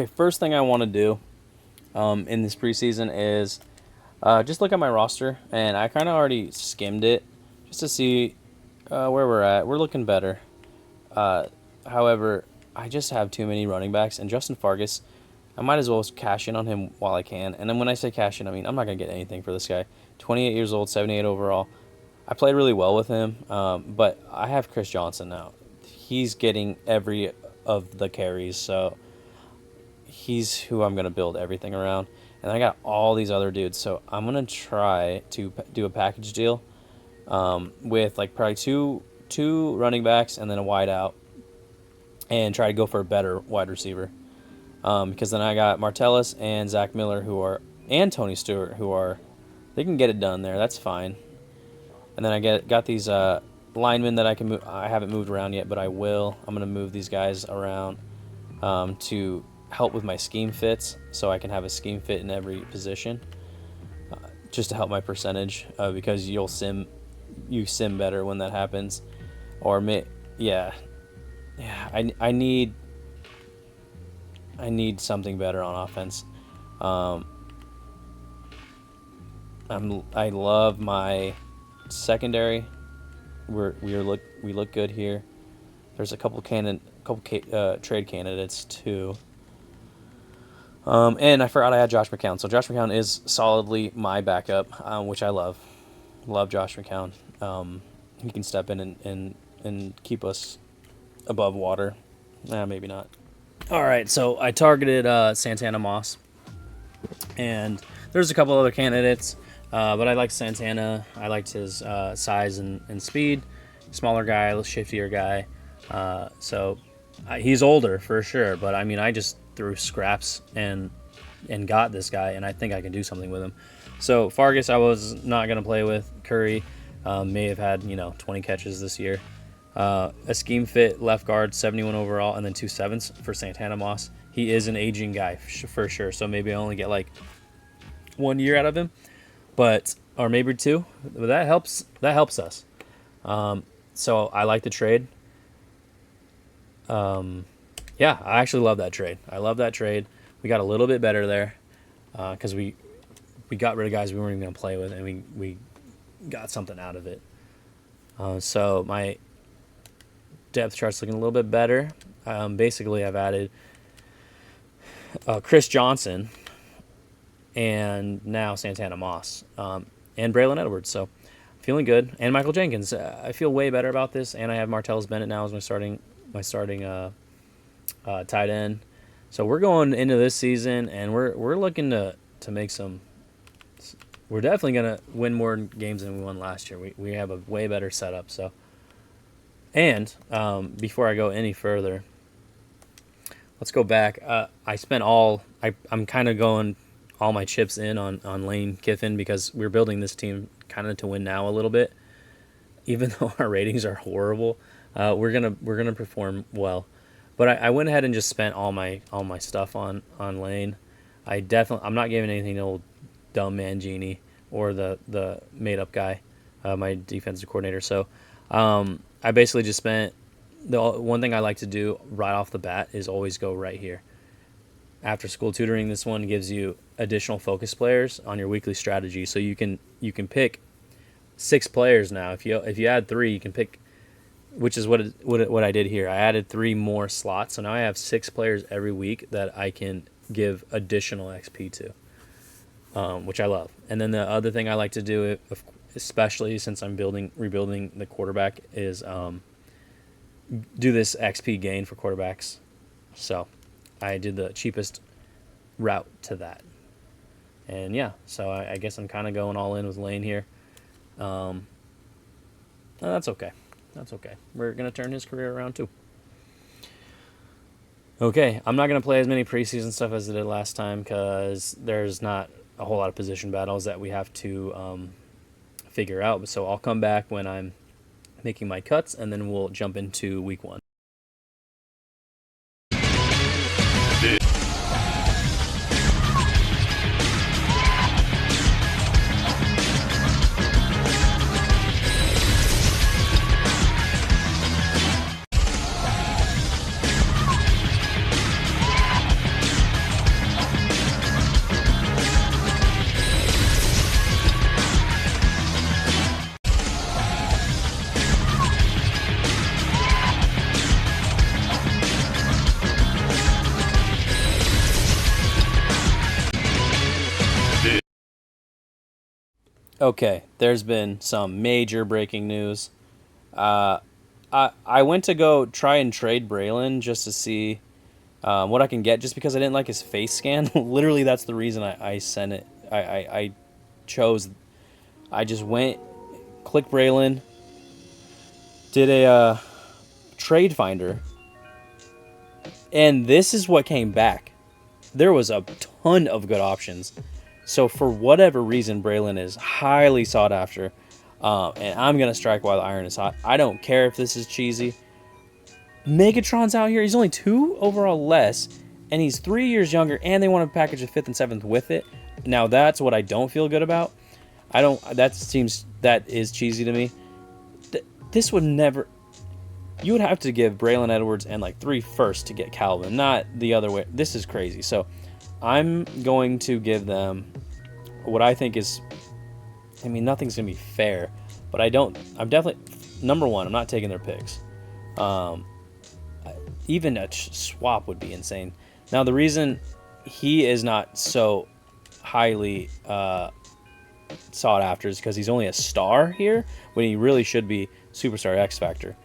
Okay, first thing I want to do in this preseason is just look at my roster, and I kind of already skimmed it just to see where we're at. We're looking better. However, I just have too many running backs, and Justin Fargas, I might as well cash in on him while I can. And then when I say cash in, I mean I'm not going to get anything for this guy. 28 years old, 78 overall. I played really well with him, but I have Chris Johnson now. He's getting every of the carries, so he's who I'm going to build everything around. And I got all these other dudes, so I'm going to try to do a package deal with like probably two running backs and then a wide out, and try to go for a better wide receiver. Because then I got Martellus and Zach Miller and Tony Stewart they can get it done there. That's fine. And then I got these linemen that I can move. I haven't moved around yet, but I will. I'm gonna move these guys around to help with my scheme fits, so I can have a scheme fit in every position, just to help my percentage. Because you sim better when that happens, or yeah. I need something better on offense. I love my secondary. We look good here. There's a couple trade candidates too. And I forgot I had Josh McCown. So Josh McCown is solidly my backup, which I love. Love Josh McCown. He can step in and keep us above water. Maybe not. All right, so I targeted Santana Moss, and there's a couple other candidates, but I liked Santana. I liked his size and speed. Smaller guy, a little shiftier guy. So he's older for sure, but I mean, I just threw scraps and got this guy, and I think I can do something with him. So Fargas, I was not going to play with. Curry may have had 20 catches this year. A scheme fit left guard, 71 overall, and then 2 sevens for Santana Moss. He is an aging guy for sure, so maybe I only get like 1 year out of him, or maybe 2. But that helps us. So I like the trade. Yeah, I actually love that trade. I love that trade. We got a little bit better there because we got rid of guys we weren't even going to play with, and we got something out of it. So my depth chart's looking a little bit better. Basically, I've added Chris Johnson and now Santana Moss and Braylon Edwards. So feeling good. And Michael Jenkins. I feel way better about this. And I have Martellus Bennett now as my starting tight end. So we're going into this season, and we're looking to make some. We're definitely gonna win more games than we won last year. We have a way better setup. So. And before I go any further, let's go back. I'm kind of going all my chips in on Lane Kiffin because we're building this team kind of to win now a little bit. Even though our ratings are horrible, we're gonna perform well. But I went ahead and just spent all my stuff on Lane. I'm not giving anything to old dumb Mangini or the made up guy, my defensive coordinator. So. I basically just spent the one thing I like to do right off the bat is always go right here. After school tutoring, this one gives you additional focus players on your weekly strategy, so you can pick 6 players now. If you add 3, you can pick, which is what I did here. I added 3 more slots, so now I have 6 players every week that I can give additional XP to, which I love. And then the other thing I like to do, especially since I'm rebuilding the quarterback, is do this XP gain for quarterbacks. So I did the cheapest route to that. And yeah, so I guess I'm kind of going all in with Lane here. That's okay. We're going to turn his career around too. Okay, I'm not going to play as many preseason stuff as I did last time because there's not a whole lot of position battles that we have to figure out. So I'll come back when I'm making my cuts, and then we'll jump into week 1. Okay, there's been some major breaking news. Uh, I went to go try and trade Braylon just to see what I can get, just because I didn't like his face scan. Literally, that's the reason I sent it. I chose. I just went, click Braylon, did a trade finder, and this is what came back. There was a ton of good options. So for whatever reason, Braylon is highly sought after, and I'm gonna strike while the iron is hot. I don't care if this is cheesy. Megatron's out here. He's only 2 overall less, and he's 3 years younger. And they want to package a 5th and 7th with it. Now that's what I don't feel good about. I don't. That is cheesy to me. This would never. You would have to give Braylon Edwards and like 3 firsts to get Calvin, not the other way. This is crazy. So I'm going to give them what I think is. I mean, nothing's gonna be fair, but I don't. I'm definitely number one. I'm not taking their picks. Even a swap would be insane. Now the reason he is not so highly sought after is because he's only a star here when he really should be superstar X Factor.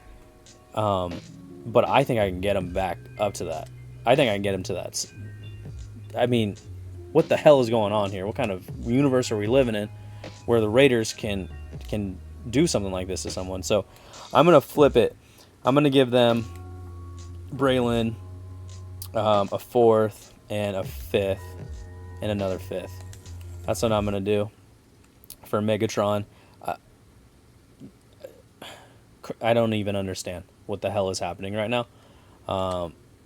But I think I can get him back up to that. I think I can get him to that. I mean, what the hell is going on here? What kind of universe are we living in where the Raiders can do something like this to someone? So I'm gonna flip it. I'm gonna give them Braylon, a 4th and a 5th and another 5th. That's what I'm gonna do for Megatron. I don't even understand what the hell is happening right now,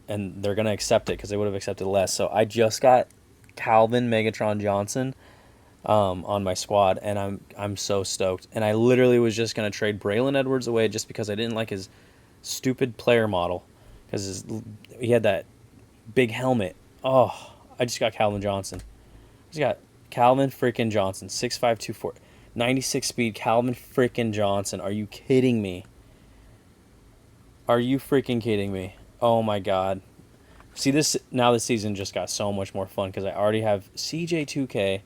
and they're gonna accept it because they would have accepted less. So I just got Calvin Megatron Johnson on my squad, and I'm so stoked. And I literally was just gonna trade Braylon Edwards away just because I didn't like his stupid player model, because he had that big helmet. Oh, I just got Calvin Johnson. I just got Calvin freaking Johnson, 6'5", 240, 96 speed. Calvin freaking Johnson. Are you kidding me? Are you freaking kidding me? Oh my god. See, this season just got so much more fun because I already have CJ2K.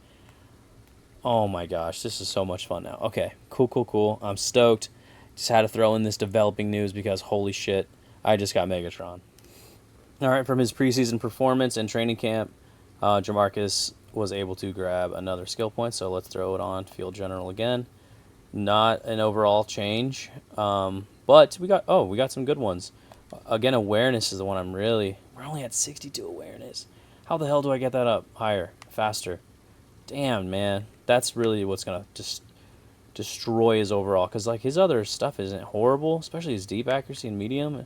Oh my gosh, this is so much fun now. Okay, cool. I'm stoked. Just had to throw in this developing news because holy shit, I just got Megatron. All right, from his preseason performance and training camp, Jamarcus was able to grab another skill point, so let's throw it on Field General again. Not an overall change, but we got some good ones. Again, awareness is the one we're only at 62 awareness. How the hell do I get that up higher, faster? Damn, man. That's really what's going to just destroy his overall, because like his other stuff isn't horrible, especially his deep accuracy and medium.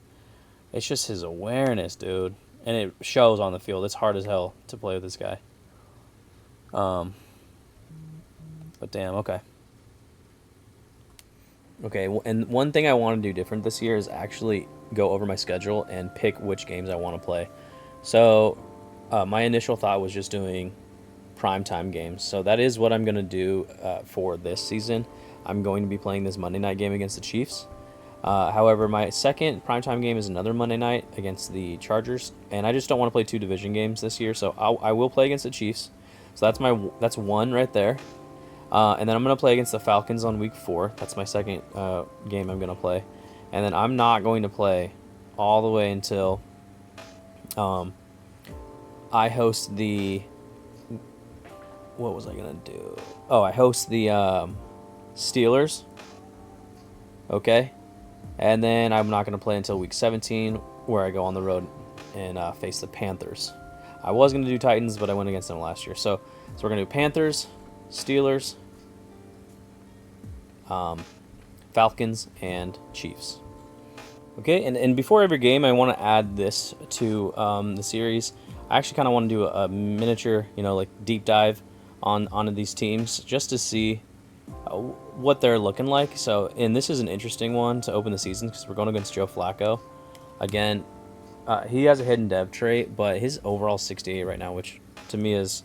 It's just his awareness, dude, and it shows on the field. It's hard as hell to play with this guy. But damn, okay, and one thing I want to do different this year is actually go over my schedule and pick which games I want to play. So my initial thought was just doing primetime games, so that is what I'm going to do for this season. I'm going to be playing this Monday night game against the Chiefs. However, my second primetime game is another Monday night against the Chargers, and I just don't want to play 2 division games this year, so I will play against the Chiefs. So that's one right there. And then I'm going to play against the Falcons on week 4. That's my second game I'm going to play. And then I'm not going to play all the way until I host the... What was I going to do? Oh, I host the Steelers. Okay. And then I'm not going to play until week 17, where I go on the road and face the Panthers. I was going to do Titans, but I went against them last year. So we're going to do Panthers, Steelers, Falcons, and Chiefs. Okay, and before every game, I want to add this to the series. I actually kind of want to do a miniature, like deep dive onto these teams just to see what they're looking like. So, and this is an interesting one to open the season because we're going against Joe Flacco. Again, he has a hidden dev trait, but his overall 68 right now, which to me is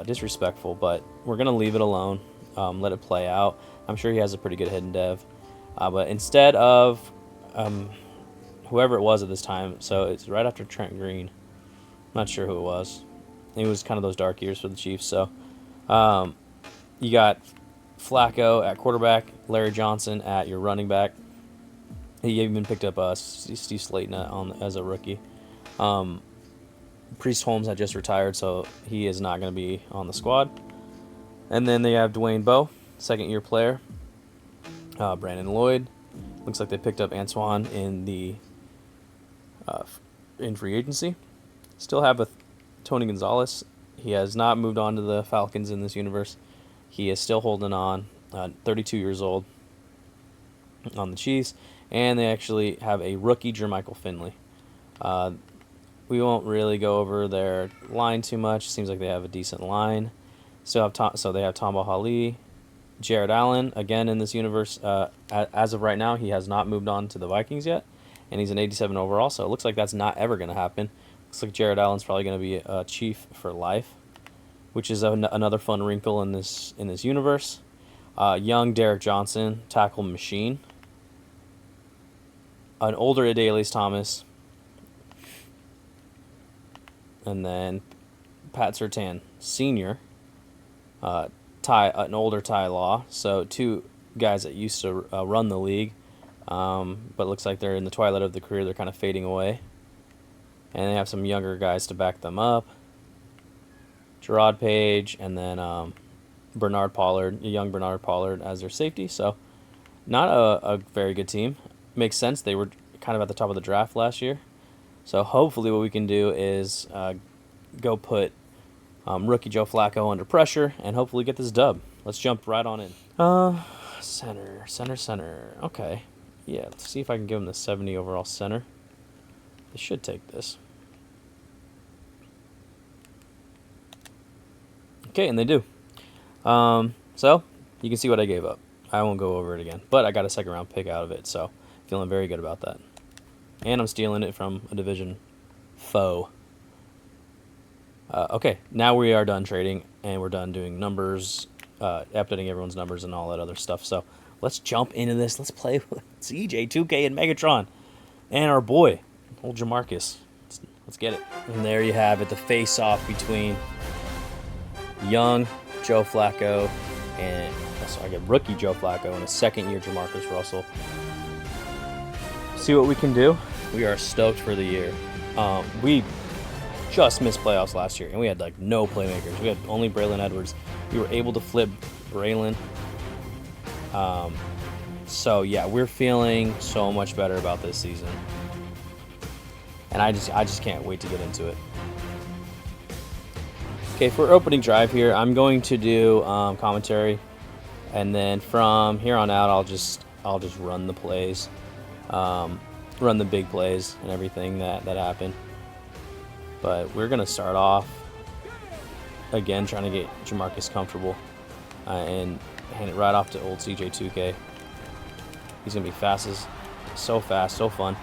disrespectful, but we're going to leave it alone, let it play out. I'm sure he has a pretty good hidden dev. But instead of whoever it was at this time, so it's right after Trent Green. I'm not sure who it was. It was kind of those dark years for the Chiefs. So you got Flacco at quarterback, Larry Johnson at your running back. He even picked up Steve Slayton as a rookie. Priest Holmes had just retired, so he is not going to be on the squad. And then they have Dwayne Bowe, second-year player. Brandon Lloyd. Looks like they picked up Antoine in free agency. Still have Tony Gonzalez. He has not moved on to the Falcons in this universe. He is still holding on, 32 years old, on the Chiefs. And they actually have a rookie, Jermichael Finley. We won't really go over their line too much. Seems like they have a decent line. So they have Tamba Hali, Jared Allen, again in this universe. As of right now, he has not moved on to the Vikings yet, and he's an 87 overall, so it looks like that's not ever going to happen. Looks like Jared Allen's probably going to be a Chief for life, which is another fun wrinkle in this universe. Young Derek Johnson, tackle machine. An older Adalius Thomas. And then Pat Surtain, senior. An older Ty Law. So two guys that used to run the league. But it looks like they're in the twilight of the career. They're kind of fading away. And they have some younger guys to back them up. Gerard Page, and then Bernard Pollard, young Bernard Pollard as their safety. So not a very good team. Makes sense. They were kind of at the top of the draft last year. So hopefully what we can do is go put rookie Joe Flacco under pressure and hopefully get this dub. Let's jump right on in. Center. Okay. Yeah, let's see if I can give him the 70 overall center. They should take this. Okay, and they do. So you can see what I gave up. I won't go over it again. But I got a second round pick out of it, so feeling very good about that. And I'm stealing it from a division foe. Okay, now we are done trading, and we're done doing numbers, updating everyone's numbers and all that other stuff. So let's jump into this. Let's play with CJ, 2K, and Megatron. And our boy, old Jamarcus. Let's get it. And there you have it, the face-off between young Joe Flacco and rookie Joe Flacco and a second-year Jamarcus Russell. See what we can do. We are stoked for the year. We just missed playoffs last year, and we had no playmakers. We had only Braylon Edwards. We were able to flip Braylon. So yeah, we're feeling so much better about this season, and I just can't wait to get into it. Okay, for opening drive here, I'm going to do commentary, and then from here on out, I'll just run the plays, run the big plays and everything that happen. But we're gonna start off again trying to get Jamarcus comfortable and hand it right off to old CJ2K. He's gonna be so fast, so fun.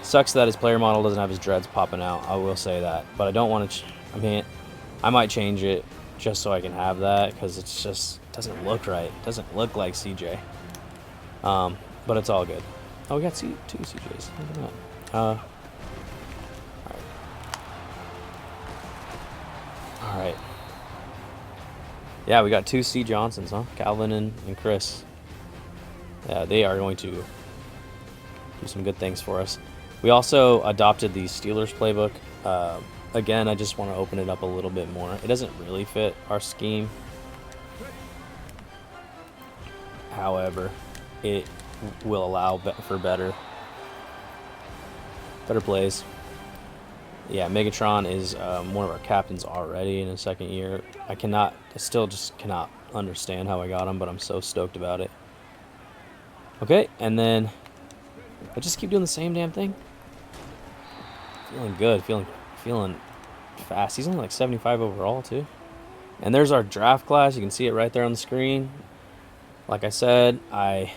Sucks that his player model doesn't have his dreads popping out. I will say that, but I don't want to. I might change it just so I can have that because it just doesn't look right. It doesn't look like CJ. But it's all good. Oh, we got two CJs. Look at that. All right. Yeah, we got two C. Johnsons, huh? Calvin and Chris. Yeah, they are going to do some good things for us. We also adopted the Steelers playbook. Again, I just want to open it up a little bit more. It doesn't really fit our scheme. However, it will allow for better plays. Yeah, Megatron is one of our captains already in his second year. I still just cannot understand how I got him, but I'm so stoked about it. Okay, and then I just keep doing the same damn thing. Feeling good, feeling fast. He's only 75 overall too. And there's our draft class. You can see it right there on the screen. Like I said, I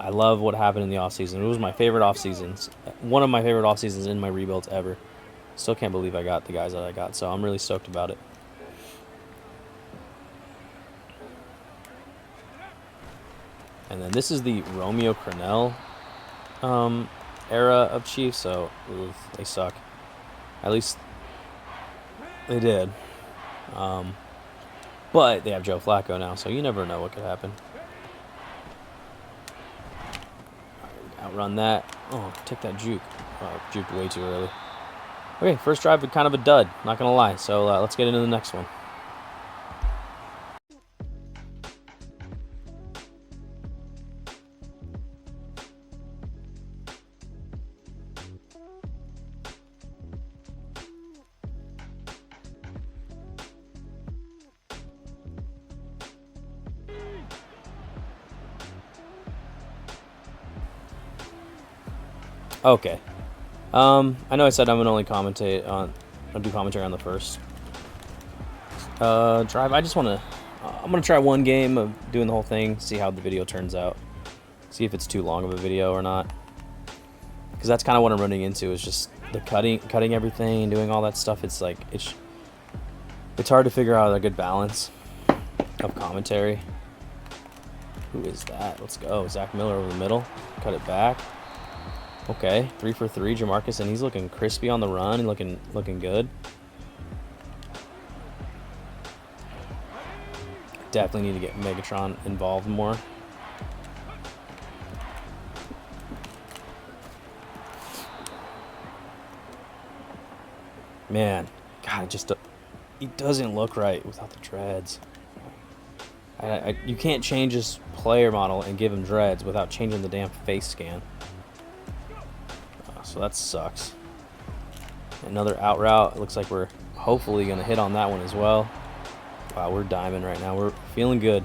love what happened in the offseason. It was my favorite offseasons. One of my favorite offseasons in my rebuilds ever. Still can't believe I got the guys that I got, so I'm really stoked about it. And then this is the Romeo Crennel era of Chiefs, so they suck. At least they did. But But they have Joe Flacco now, so you never know what could happen. Outrun that. Oh, take that juke. Oh, juked way too early. Okay, first drive, but kind of a dud, not going to lie. So let's get into the next one. Okay. I know I said I'm gonna only do commentary on the first drive. I'm gonna try one game of doing the whole thing, see how the video turns out, see if it's too long of a video or not. Because that's kind of what I'm running into, is just the cutting everything, doing all that stuff. It's like it's hard to figure out a good balance of commentary. Who is that? Let's go. Zach Miller over the middle. Cut it back. Okay, 3 for 3, Jamarcus, and he's looking crispy on the run and looking good. Definitely need to get Megatron involved more. Man, God, he doesn't look right without the dreads. You can't change his player model and give him dreads without changing the damn face scan. So that sucks. Another out route. It looks like we're hopefully going to hit on that one as well. Wow, we're diamond right now. We're feeling good.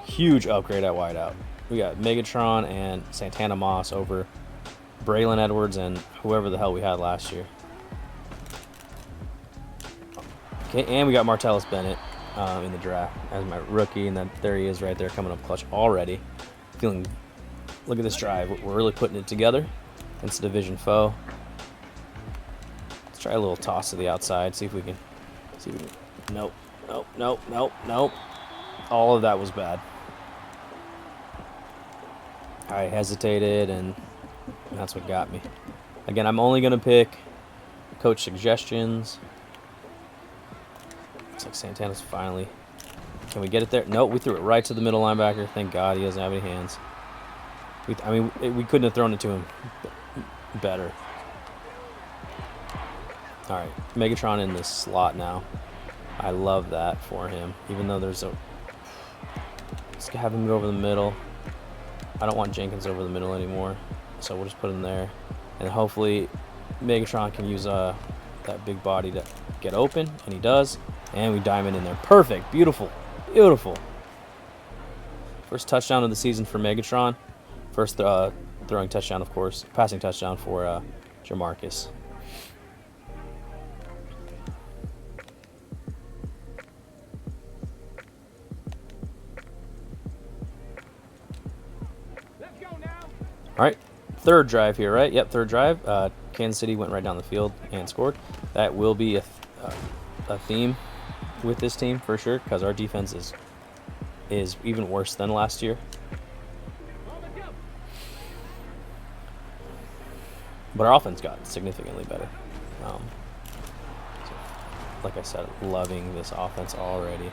Huge upgrade at wideout. We got Megatron and Santana Moss over Braylon Edwards and whoever the hell we had last year. Okay, and we got Martellus Bennett in the draft as my rookie, and there he is right there coming up clutch already. Look at this drive. We're really putting it together against a division foe. Let's try a little toss to the outside. See if we can. Nope. All of that was bad. I hesitated, and that's what got me. Again, I'm only going to pick coach suggestions. Looks like Santana's finally. Can we get it there? Nope, we threw it right to the middle linebacker. Thank God he doesn't have any hands. We couldn't have thrown it to him better. All right, Megatron in this slot now. I love that for him, even though let's have him go over the middle. I don't want Jenkins over the middle anymore, so we'll just put him there. And hopefully Megatron can use that big body to get open, and he does. And we diamond in there. Perfect, beautiful, beautiful. First touchdown of the season for Megatron. First throwing touchdown, of course. Passing touchdown for Jamarcus. Let's go now. All right, third drive here, right? Yep, third drive. Kansas City went right down the field and scored. That will be a theme with this team for sure, because our defense is even worse than last year. But our offense got significantly better. So, like I said, loving this offense already.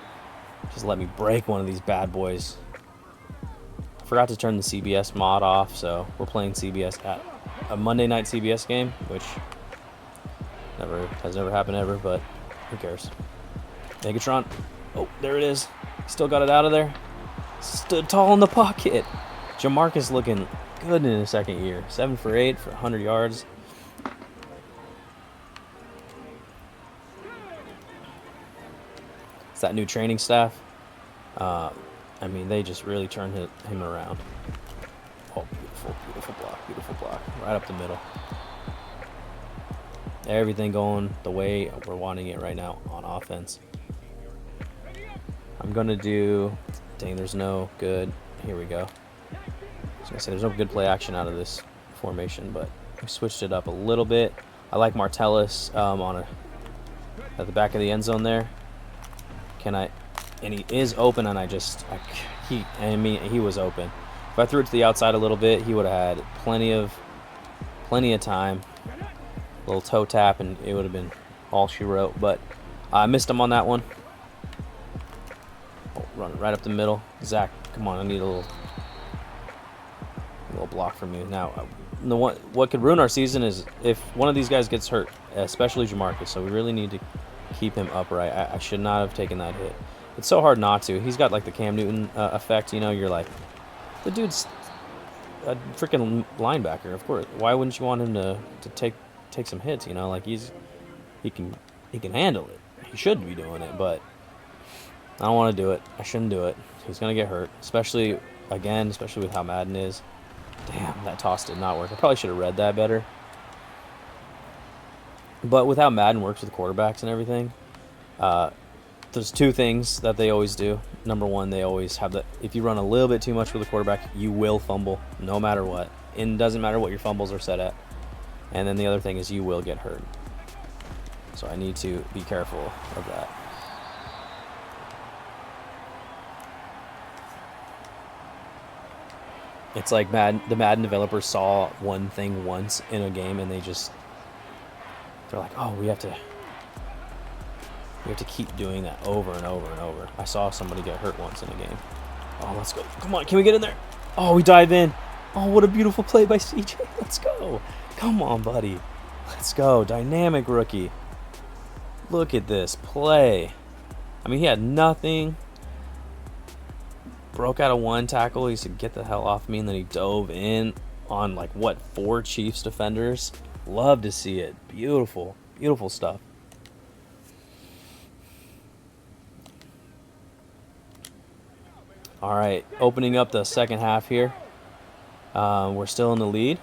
Just let me break one of these bad boys. I forgot to turn the CBS mod off, so we're playing CBS at a Monday night CBS game, which has never happened ever, but who cares? Megatron. Oh, there it is. Still got it out of there. Stood tall in the pocket. Jamarcus looking good in his second year. 7 for 8 for 100 yards. It's that new training staff. I mean, they just really turned him around. Oh, beautiful, beautiful block, beautiful block. Right up the middle. Everything going the way we're wanting it right now on offense. I'm going to do... Dang, there's no good... Here we go. I was going to say, there's no good play action out of this formation, but we switched it up a little bit. I like Martellus at the back of the end zone there. And he is open, and he was open. If I threw it to the outside a little bit, he would have had plenty of time. A little toe tap, and it would have been all she wrote. But I missed him on that one. Oh, run right up the middle. Zach, come on, I need a little block from you. Now, what could ruin our season is if one of these guys gets hurt, especially Jamarcus. So we really need to keep him upright. I should not have taken that hit. It's so hard not to. He's got like the Cam Newton effect. You know, you're like, the dude's a freaking linebacker. Of course, why wouldn't you want him to take some hits? You know, like he can handle it. He should be doing it, but I don't want to do it. I shouldn't do it. He's gonna get hurt, especially with how Madden is. Damn, that toss did not work. I probably should have read that better. But with how Madden works with quarterbacks and everything, there's two things that they always do. Number one, they always have if you run a little bit too much with a quarterback, you will fumble no matter what. It doesn't matter what your fumbles are set at. And then the other thing is you will get hurt. So I need to be careful of that. It's like the Madden developers saw one thing once in a game and they're like, oh, we have to keep doing that over and over and over. I saw somebody get hurt once in a game. Oh, let's go. Come on, can we get in there? Oh, we dive in. Oh, what a beautiful play by CJ. Let's go. Come on, buddy. Let's go. Dynamic rookie. Look at this play. I mean, he had nothing. Broke out of one tackle. He said, get the hell off me. And then he dove in on, 4 Chiefs defenders. Love to see it. Beautiful. Beautiful stuff. All right. Opening up the second half here. We're still in the lead.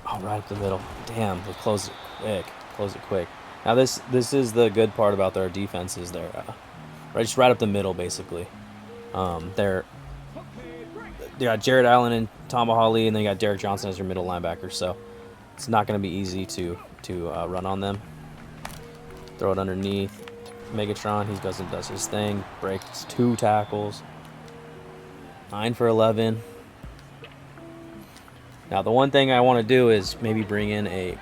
Oh, right up the middle. Damn, we closed it quick. Close it quick. Now, this is the good part about their defenses. They're just right up the middle, basically. They got Jared Allen and Tomahawk, and then you got Derek Johnson as your middle linebacker. So it's not going to be easy to run on them. Throw it underneath. Megatron, he does his thing. Breaks 2 tackles. 9 for 11. Now, the one thing I want to do is maybe bring in a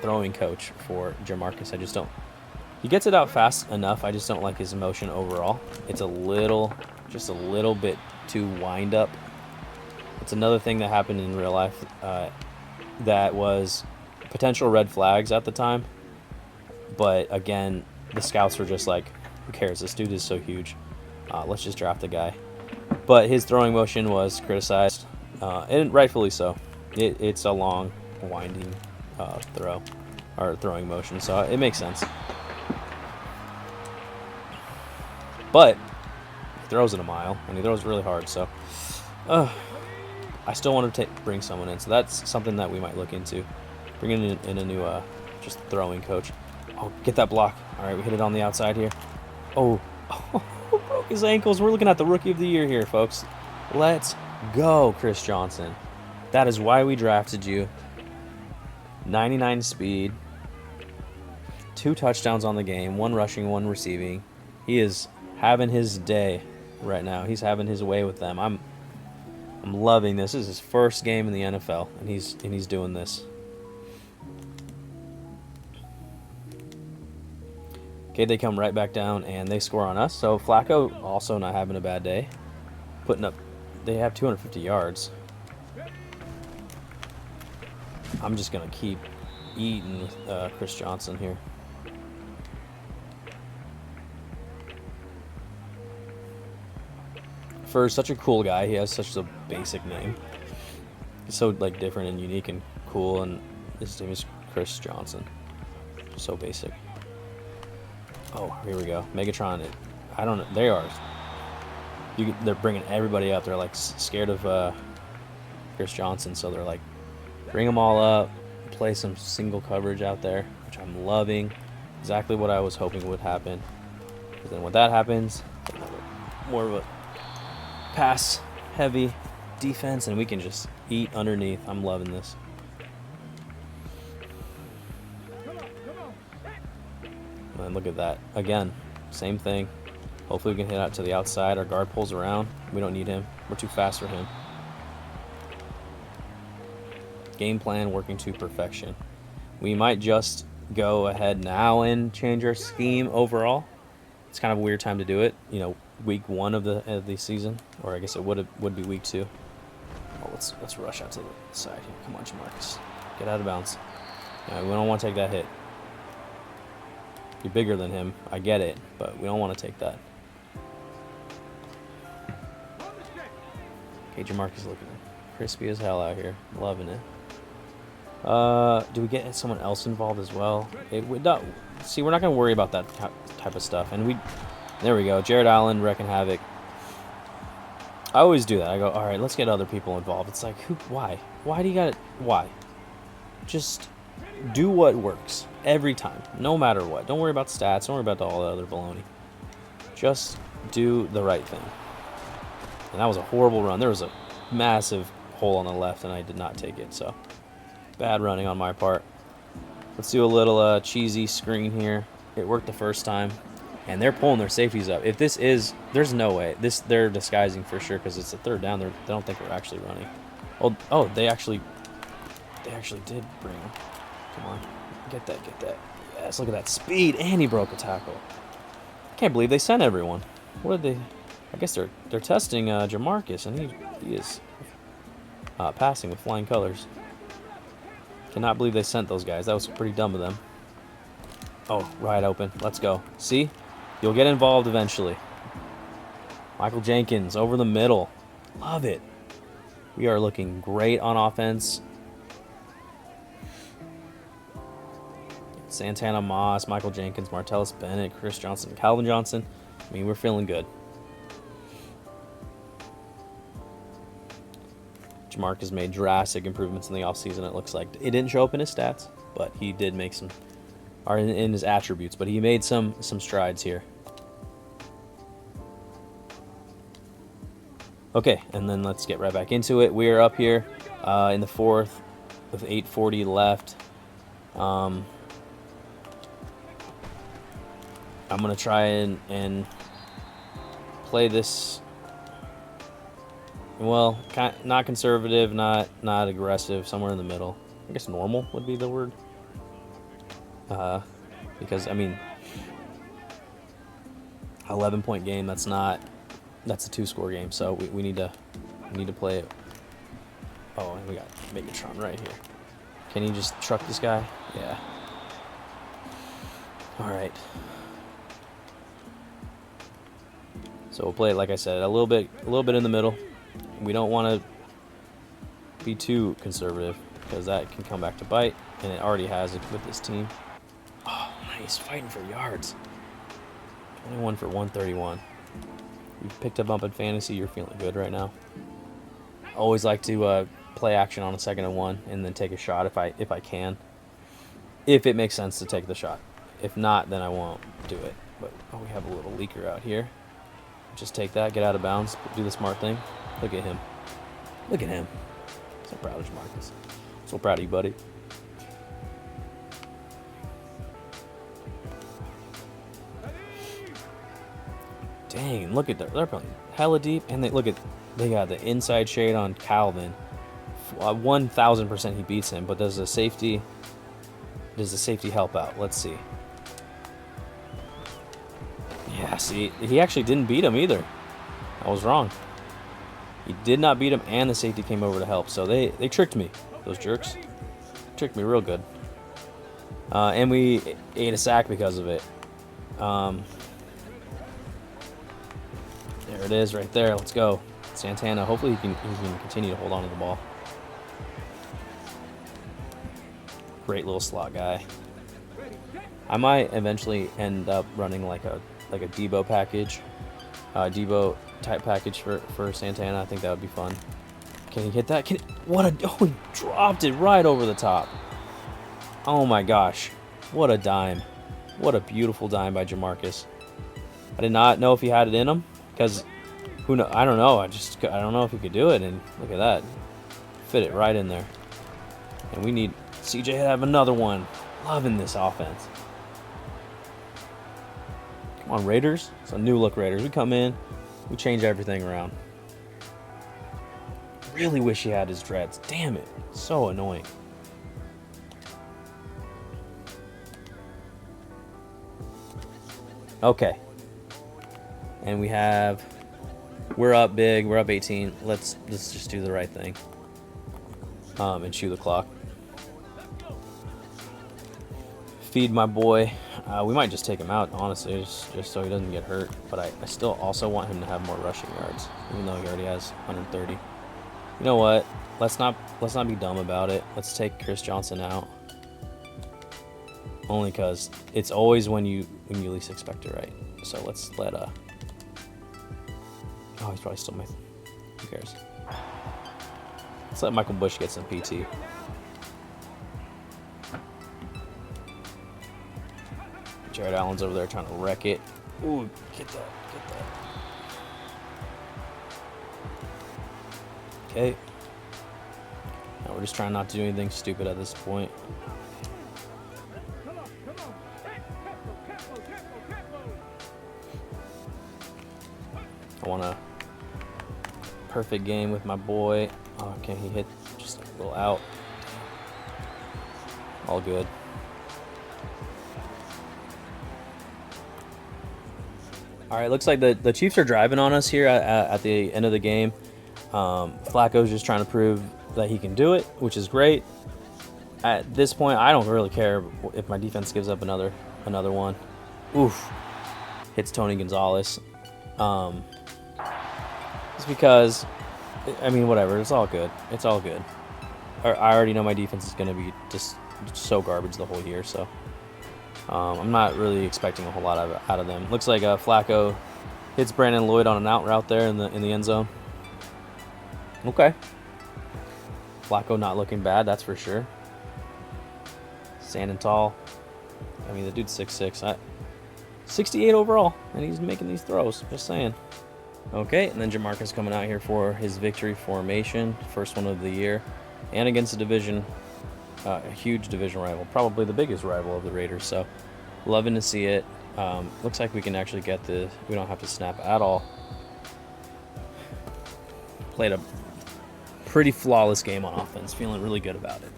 throwing coach for Jamarcus. I just don't. He gets it out fast enough. I just don't like his motion overall. It's just a little bit too wind up. It's another thing that happened in real life that was potential red flags at the time. But again, the scouts were just like, who cares? This dude is so huge. Let's just draft the guy. But his throwing motion was criticized, and rightfully so. It's a long, winding throwing motion, so it makes sense. But he throws it a mile, and he throws really hard. So I still want to bring someone in. So that's something that we might look into. Bringing in a new just throwing coach. Oh, get that block. All right, we hit it on the outside here. Oh, broke his ankles. We're looking at the Rookie of the Year here, folks. Let's go, Chris Johnson. That is why we drafted you. 99 speed. 2 touchdowns on the game. 1 rushing, 1 receiving. He is having his day right now. He's having his way with them. I'm loving this. This is his first game in the NFL, and he's doing this. Okay, they come right back down, and they score on us. So Flacco also not having a bad day. They have 250 yards. I'm just going to keep eating with Chris Johnson here. For such a cool guy, he has such a basic name. He's so different and unique and cool, and his name is Chris Johnson. So basic. Oh, here we go. Megatron. I don't know. They are. They're bringing everybody up. They're scared of Chris Johnson, so they're bring them all up, play some single coverage out there, which I'm loving. Exactly what I was hoping would happen. Because then when that happens, more of a pass-heavy defense, and we can just eat underneath. I'm loving this. And look at that. Again, same thing. Hopefully we can hit out to the outside. Our guard pulls around. We don't need him. We're too fast for him. Game plan working to perfection. We might just go ahead now and change our scheme overall. It's kind of a weird time to do it, you know, week 1 of the season, or I guess it would be week 2. Oh, let's rush out to the side here. Come on, Jamarcus, get out of bounds. Yeah, we don't want to take that hit. You're bigger than him, I get it, but we don't want to take that. Okay, Jamarcus looking crispy as hell out here, loving it. Do we get someone else involved as well? See, we're not going to worry about that type of stuff. And there we go. Jared Allen wrecking havoc. I always do that. I go, all right, let's get other people involved. It's like, why? Why do you got it? Why? Just do what works every time, no matter what. Don't worry about stats. Don't worry about all the other baloney. Just do the right thing. And that was a horrible run. There was a massive hole on the left, and I did not take it. So bad running on my part. Let's do a little cheesy screen here. It worked the first time, and they're pulling their safeties up. If this is, there's no way. They're disguising for sure because it's a third down. They don't think we're actually running. Oh, they actually did bring him. Come on, get that. Yes, look at that speed, and he broke a tackle. Can't believe they sent everyone. What did they? I guess they're testing Jamarcus, and he is passing with flying colors. Cannot believe they sent those guys. That was pretty dumb of them. Oh, wide open. Let's go. See? You'll get involved eventually. Michael Jenkins over the middle. Love it. We are looking great on offense. Santana Moss, Michael Jenkins, Martellus Bennett, Chris Johnson, Calvin Johnson. I mean, we're feeling good. Jamarcus made drastic improvements in the offseason, it looks like. It didn't show up in his stats, but he did make some, or in his attributes, but he made some strides here. Okay, and then let's get right back into it. We are up here in the 4th with 8:40 left. I'm going to try and play this, well, not conservative, not aggressive, somewhere in the middle. I guess normal would be the word. Because, I mean, 11-point game, that's a 2-score game, so we need to play it. Oh, and we got Megatron right here. Can he just truck this guy? Yeah. All right. So we'll play it, like I said, a little bit in the middle. We don't want to be too conservative because that can come back to bite, and it already has it with this team. Oh, nice, fighting for yards. 21 for 131. You've picked a bump in fantasy. You're feeling good right now. Always like to play action on a 2nd and 1 and then take a shot if I can. If it makes sense to take the shot. If not, then I won't do it. But we have a little leaker out here. Just take that, get out of bounds, do the smart thing. Look at him. Look at him. So proud of Jamarcus. So proud of you, buddy. Dang, look at that. They're playing hella deep, and they got the inside shade on Calvin. 1,000% he beats him, but does the safety help out? Let's see. Yeah, see, he actually didn't beat him either. I was wrong. He did not beat him, and the safety came over to help. So they tricked me, those jerks. Tricked me real good. And we ate a sack because of it. There it is right there. Let's go. Santana, hopefully he can continue to hold on to the ball. Great little slot guy. I might eventually end up running like a Debo package, Debo type package for Santana. I think that would be fun. Can he hit that? He dropped it right over the top. Oh my gosh, what a dime! What a beautiful dime by Jamarcus. I did not know if he had it in him because who know? I don't know. I don't know if he could do it. And look at that, fit it right in there. And we need CJ to have another one. Loving this offense. Come on, Raiders. It's a new look Raiders. We come in, we change everything around. Really wish he had his dreads. Damn it. So annoying. Okay. And we're up big. We're up 18. Let's just do the right thing. And chew the clock. Feed my boy. We might just take him out, honestly, just so he doesn't get hurt. But I still also want him to have more rushing yards, even though he already has 130. You know what? Let's not be dumb about it. Let's take Chris Johnson out. Only because it's always when you least expect it, right? So let's let oh, he's probably still my. Who cares? Let's let Michael Bush get some PT. Jared Allen's over there trying to wreck it. Ooh, get that. Okay. Now we're just trying not to do anything stupid at this point. I want a perfect game with my boy. Oh, okay, he hit just a little out. All good. All right, looks like the Chiefs are driving on us here at the end of the game. Flacco's just trying to prove that he can do it, which is great. At this point, I don't really care if my defense gives up another one. Oof. Hits Tony Gonzalez. It's because, I mean, whatever. It's all good. It's all good. I already know my defense is going to be just so garbage the whole year, so I'm not really expecting a whole lot out of them. Looks like Flacco hits Brandon Lloyd on an out route there in the end zone. Okay. Flacco not looking bad, that's for sure. Standing tall. I mean, the dude's 6'6". 68 overall, and he's making these throws. Just saying. Okay, and then Jamarcus coming out here for his victory formation, first one of the year, and against a huge division rival, probably the biggest rival of the Raiders. So, loving to see it. Looks like we can actually get we don't have to snap at all. Played a pretty flawless game on offense. Feeling really good about it.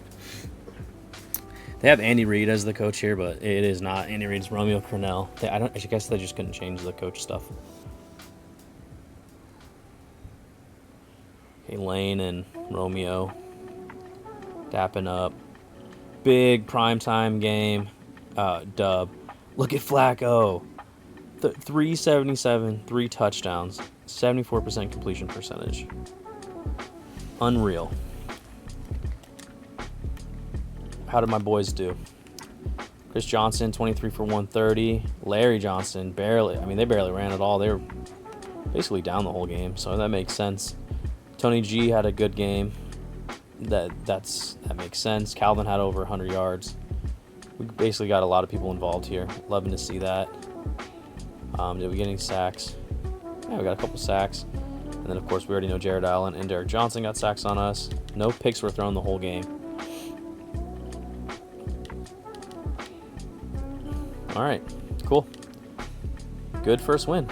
They have Andy Reid as the coach here, but it is not Andy Reid. It's Romeo Crennel. I guess they just couldn't change the coach stuff. Okay, Lane and Romeo dapping up. Big primetime game. Dub. Look at Flacco. 377, 3 touchdowns, 74% completion percentage. Unreal. How did my boys do? Chris Johnson, 23 for 130. Larry Johnson, barely. I mean, they barely ran at all. They were basically down the whole game, so that makes sense. Tony G had a good game. That makes sense. Calvin had over 100 yards. We basically got a lot of people involved here. Loving to see that. Did we get any sacks? Yeah, we got a couple sacks. And then, of course, we already know Jared Allen and Derek Johnson got sacks on us. No picks were thrown the whole game. All right, cool. Good first win.